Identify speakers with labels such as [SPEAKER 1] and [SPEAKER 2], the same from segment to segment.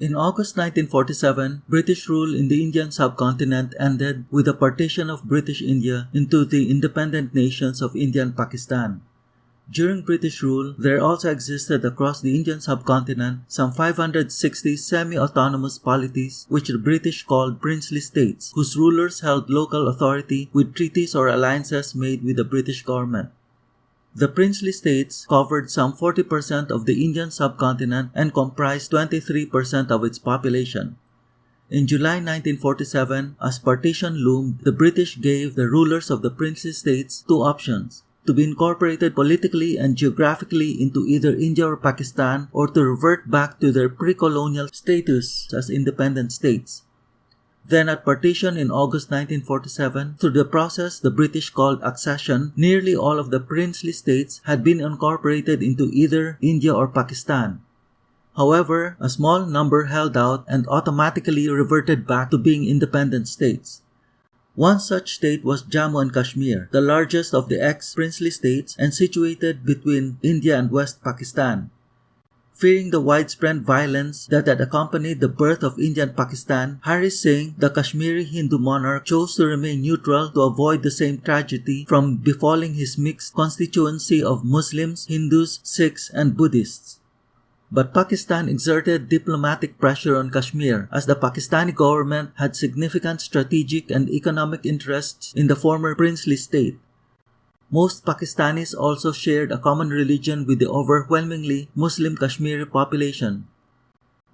[SPEAKER 1] In August 1947, British rule in the Indian subcontinent ended with the partition of British India into the independent nations of India and Pakistan. During British rule, there also existed across the Indian subcontinent some 560 semi-autonomous polities which the British called princely states, whose rulers held local authority with treaties or alliances made with the British government. The princely states covered some 40% of the Indian subcontinent and comprised 23% of its population. In July 1947, as partition loomed, the British gave the rulers of the princely states two options: to be incorporated politically and geographically into either India or Pakistan, or to revert back to their pre-colonial status as independent states. Then at partition in August 1947, through the process the British called Accession, nearly all of the princely states had been incorporated into either India or Pakistan. However, a small number held out and automatically reverted back to being independent states. One such state was Jammu and Kashmir, the largest of the ex-princely states and situated between India and West Pakistan. Fearing the widespread violence that had accompanied the birth of India and Pakistan, Hari Singh, the Kashmiri Hindu monarch, chose to remain neutral to avoid the same tragedy from befalling his mixed constituency of Muslims, Hindus, Sikhs, and Buddhists. But Pakistan exerted diplomatic pressure on Kashmir as the Pakistani government had significant strategic and economic interests in the former princely state. Most Pakistanis also shared a common religion with the overwhelmingly Muslim Kashmiri population.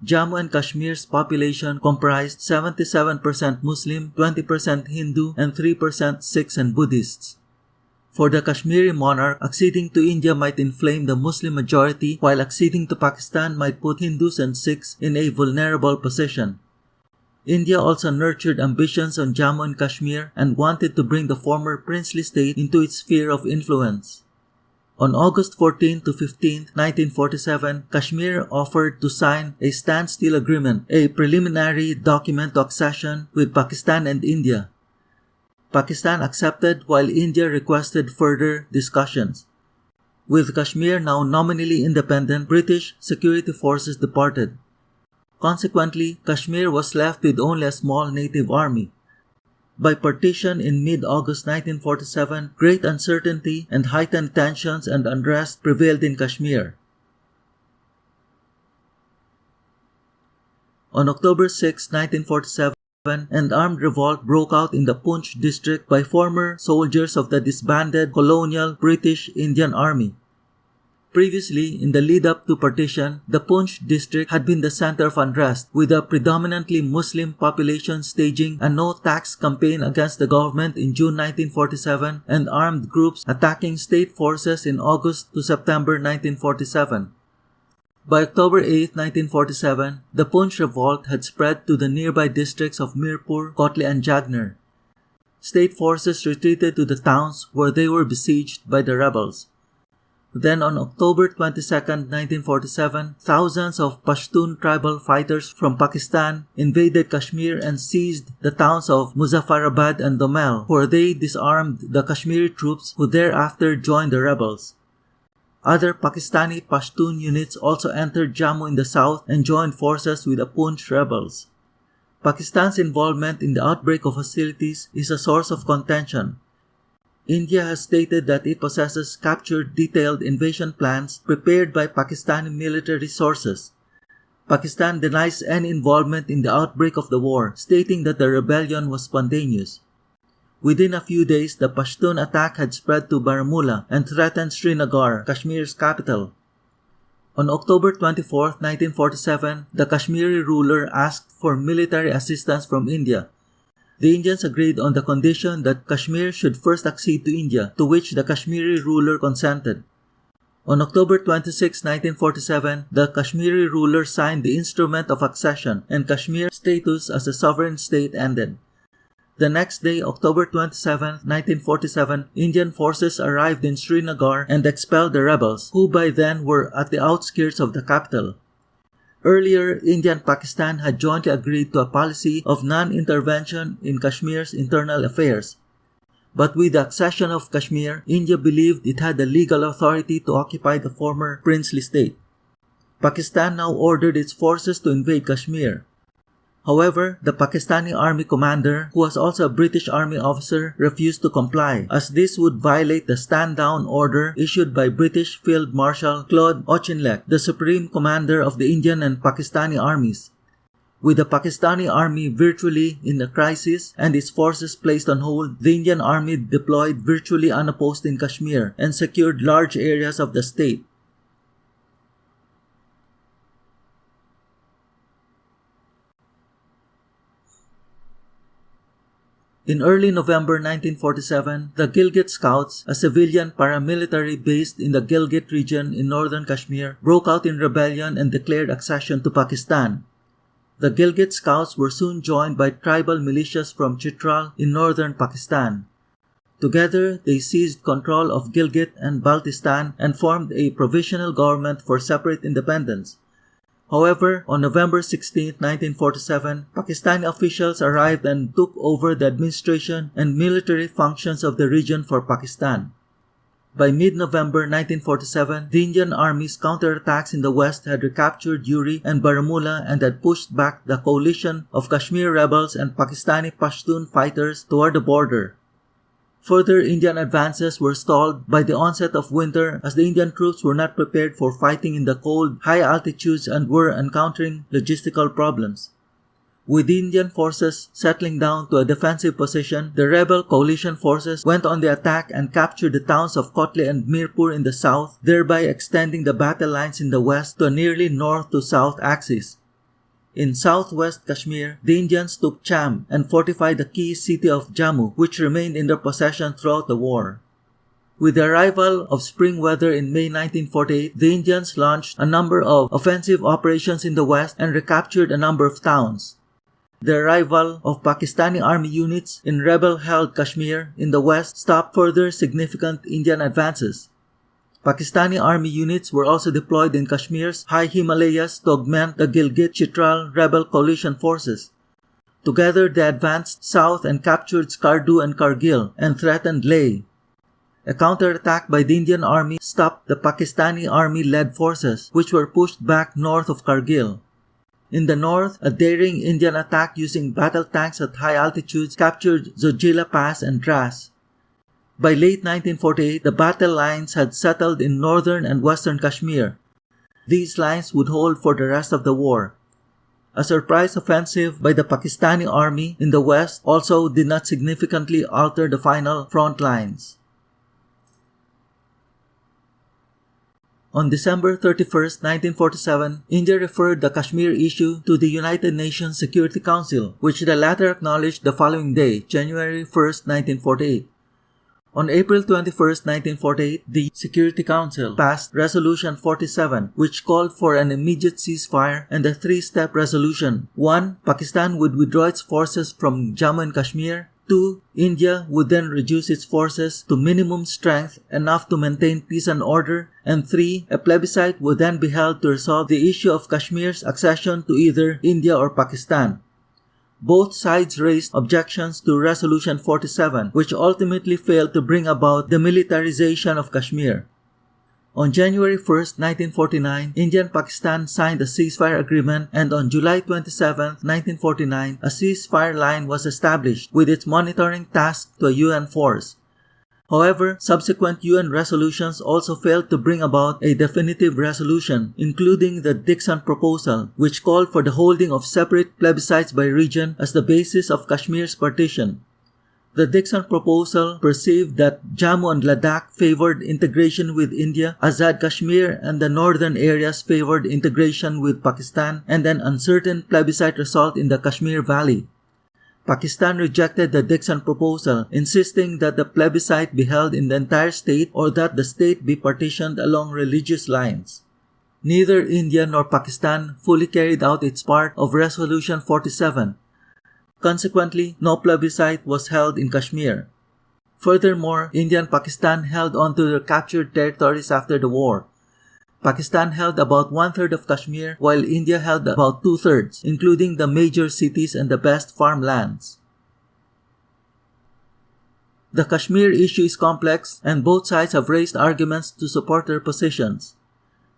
[SPEAKER 1] Jammu and Kashmir's population comprised 77% Muslim, 20% Hindu, and 3% Sikhs and Buddhists. For the Kashmiri monarch, acceding to India might inflame the Muslim majority, while acceding to Pakistan might put Hindus and Sikhs in a vulnerable position. India also nurtured ambitions on Jammu and Kashmir and wanted to bring the former princely state into its sphere of influence. On August 14 to 15, 1947, Kashmir offered to sign a standstill agreement, a preliminary document to accession with Pakistan and India. Pakistan accepted while India requested further discussions. With Kashmir now nominally independent, British security forces departed. Consequently, Kashmir was left with only a small native army. By partition in mid-August 1947, great uncertainty and heightened tensions and unrest prevailed in Kashmir. On October 6, 1947, an armed revolt broke out in the Poonch district by former soldiers of the disbanded colonial British Indian Army. Previously, in the lead-up to partition, the Poonch district had been the center of unrest, with a predominantly Muslim population staging a no-tax campaign against the government in June 1947 and armed groups attacking state forces in August to September 1947. By October 8, 1947, the Poonch revolt had spread to the nearby districts of Mirpur, Kotli, and Jagner. State forces retreated to the towns where they were besieged by the rebels. Then on October 22, 1947, thousands of Pashtun tribal fighters from Pakistan invaded Kashmir and seized the towns of Muzaffarabad and Domel, where they disarmed the Kashmiri troops who thereafter joined the rebels. Other Pakistani Pashtun units also entered Jammu in the south and joined forces with the Poonch rebels. Pakistan's involvement in the outbreak of hostilities is a source of contention. India has stated that it possesses captured detailed invasion plans prepared by Pakistani military sources. Pakistan denies any involvement in the outbreak of the war, stating that the rebellion was spontaneous. Within a few days, the Pashtun attack had spread to Baramulla and threatened Srinagar, Kashmir's capital. On October 24, 1947, the Kashmiri ruler asked for military assistance from India. The Indians agreed on the condition that Kashmir should first accede to India, to which the Kashmiri ruler consented. On October 26, 1947, the Kashmiri ruler signed the Instrument of Accession, and Kashmir's status as a sovereign state ended. The next day, October 27, 1947, Indian forces arrived in Srinagar and expelled the rebels, who by then were at the outskirts of the capital. Earlier, India and Pakistan had jointly agreed to a policy of non-intervention in Kashmir's internal affairs. But with the accession of Kashmir, India believed it had the legal authority to occupy the former princely state. Pakistan now ordered its forces to invade Kashmir. However, the Pakistani army commander, who was also a British army officer, refused to comply, as this would violate the stand-down order issued by British Field Marshal Claude Auchinleck, the supreme commander of the Indian and Pakistani armies. With the Pakistani army virtually in a crisis and its forces placed on hold, the Indian army deployed virtually unopposed in Kashmir and secured large areas of the state. In early November 1947, the Gilgit Scouts, a civilian paramilitary based in the Gilgit region in northern Kashmir, broke out in rebellion and declared accession to Pakistan. The Gilgit Scouts were soon joined by tribal militias from Chitral in northern Pakistan. Together, they seized control of Gilgit and Baltistan and formed a provisional government for separate independence. However, on November 16, 1947, Pakistani officials arrived and took over the administration and military functions of the region for Pakistan. By mid-November 1947, the Indian Army's counterattacks in the west had recaptured Uri and Baramulla and had pushed back the coalition of Kashmir rebels and Pakistani Pashtun fighters toward the border. Further Indian advances were stalled by the onset of winter as the Indian troops were not prepared for fighting in the cold, high altitudes and were encountering logistical problems. With the Indian forces settling down to a defensive position, the rebel coalition forces went on the attack and captured the towns of Kotli and Mirpur in the south, thereby extending the battle lines in the west to a nearly north-to-south axis. In southwest Kashmir, the Indians took Cham and fortified the key city of Jammu, which remained in their possession throughout the war. With the arrival of spring weather in May 1948, the Indians launched a number of offensive operations in the west and recaptured a number of towns. The arrival of Pakistani army units in rebel-held Kashmir in the west stopped further significant Indian advances. Pakistani army units were also deployed in Kashmir's high Himalayas to augment the Gilgit-Chitral rebel coalition forces. Together they advanced south and captured Skardu and Kargil and threatened Leh. A counterattack by the Indian army stopped the Pakistani army-led forces, which were pushed back north of Kargil. In the north, a daring Indian attack using battle tanks at high altitudes captured Zojila Pass and Dras. By late 1948, the battle lines had settled in northern and western Kashmir. These lines would hold for the rest of the war. A surprise offensive by the Pakistani army in the west also did not significantly alter the final front lines. On December 31, 1947, India referred the Kashmir issue to the United Nations Security Council, which the latter acknowledged the following day, January 1, 1948. On April 21, 1948, the Security Council passed Resolution 47, which called for an immediate ceasefire and a three-step resolution. 1. Pakistan would withdraw its forces from Jammu and Kashmir. 2. India would then reduce its forces to minimum strength enough to maintain peace and order. And 3. A plebiscite would then be held to resolve the issue of Kashmir's accession to either India or Pakistan. Both sides raised objections to Resolution 47, which ultimately failed to bring about the militarization of Kashmir. On January 1, 1949, India and Pakistan signed a ceasefire agreement, and on July 27, 1949, a ceasefire line was established with its monitoring tasked to a UN force. However, subsequent UN resolutions also failed to bring about a definitive resolution, including the Dixon Proposal, which called for the holding of separate plebiscites by region as the basis of Kashmir's partition. The Dixon Proposal perceived that Jammu and Ladakh favored integration with India, Azad Kashmir and the northern areas favored integration with Pakistan, and an uncertain plebiscite result in the Kashmir Valley. Pakistan rejected the Dixon Proposal, insisting that the plebiscite be held in the entire state or that the state be partitioned along religious lines. Neither India nor Pakistan fully carried out its part of Resolution 47. Consequently, no plebiscite was held in Kashmir. Furthermore, India and Pakistan held on to their captured territories after the war. Pakistan held about one-third of Kashmir, while India held about two-thirds, including the major cities and the best farmlands. The Kashmir issue is complex, and both sides have raised arguments to support their positions.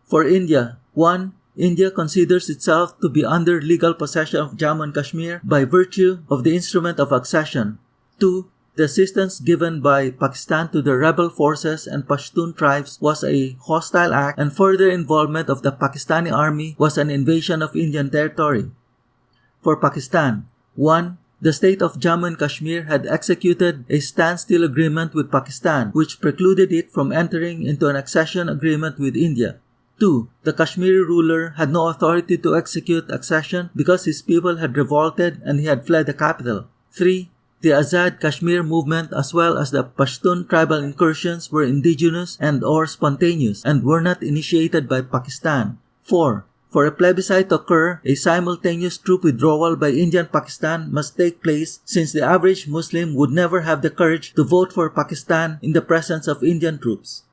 [SPEAKER 1] For India, 1. India considers itself to be under legal possession of Jammu and Kashmir by virtue of the instrument of accession. 2. The assistance given by Pakistan to the rebel forces and Pashtun tribes was a hostile act, and further involvement of the Pakistani army was an invasion of Indian territory. For Pakistan, 1. The state of Jammu and Kashmir had executed a standstill agreement with Pakistan, which precluded it from entering into an accession agreement with India. 2. The Kashmiri ruler had no authority to execute accession because his people had revolted and he had fled the capital. 3. The Azad Kashmir movement as well as the Pashtun tribal incursions were indigenous and/or spontaneous and were not initiated by Pakistan. 4. For a plebiscite to occur, a simultaneous troop withdrawal by Indian Pakistan must take place since the average Muslim would never have the courage to vote for Pakistan in the presence of Indian troops.